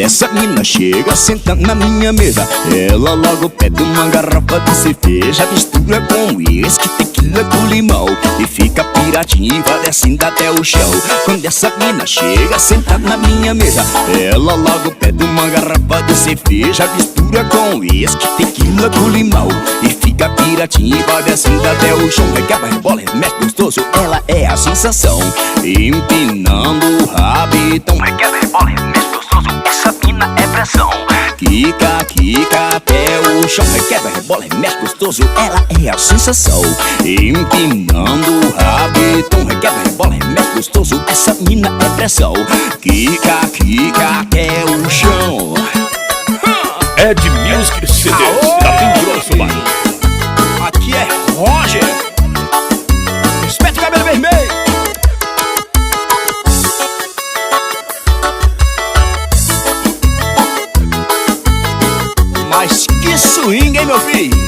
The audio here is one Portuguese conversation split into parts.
essa mina chega, senta na minha mesa, ela logo pede uma garrafa de cerveja, mistura com uísque, tequila com limão e fica piratinha e vai descendo até o chão. Quando essa mina chega, senta na minha mesa, ela logo pede uma garrafa de cerveja, mistura com uísque, tequila com limão e fica piratinha e vai descendo até o chão. Requebra, rebola, mexe gostoso, ela é a sensação, empinando o rabitão. Requebra, rebola, mexe gostoso, essa mina é pressão. Quica, quica até o chão. Requebra, rebola, mexe gostoso, ela é a sensação, empinando o rabitão. Requebra, rebola, mexe gostoso, essa mina é pressão. Quica, quica até o chão. Ed Music CDs, Capim Grosso, mano. Aqui é Roger, espeta o cabelo vermelho. Mas que swing, hein, meu filho?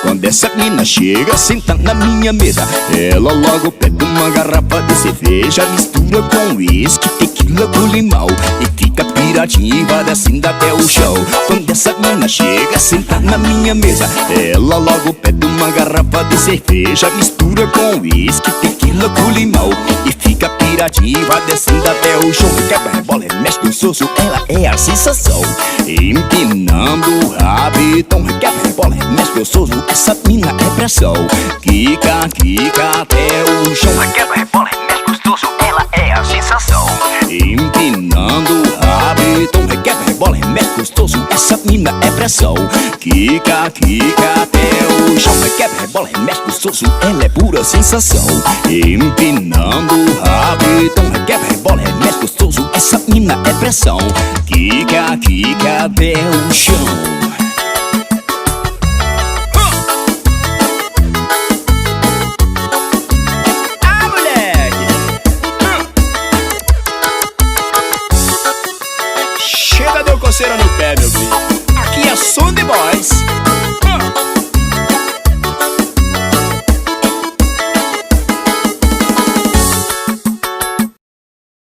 Quando essa mina chega, senta na minha mesa, ela logo pede uma garrafa de cerveja, mistura com uísque, tequila com limão e fica piratinha e vai descendo até o chão. Quando essa mina chega, senta na minha mesa, ela logo pede uma garrafa de cerveja, mistura com uísque, tequila com limão e fica piratinha e vai descendo até o chão. Quebra, rebola, mexe gostoso, ela é a sensação, empinando o rabitão. Quebra, rebola, mexe gostoso, essa mina é pressão. Quica, quica até o chão. Quebra, rebola, mexe gostoso, ela é a sensação, empinando o rabitão. Quebra, rebola, mexe gostoso, essa mina é pressão. Quica, quica até o chão. Quebra, rebola, mexe gostoso, ela é pura sensação, empinando o rabitão. Quebra, rebola, mexe gostoso, essa mina é pressão. Quica, quica até o chão. Chega, deu coceira no pé, meu filho.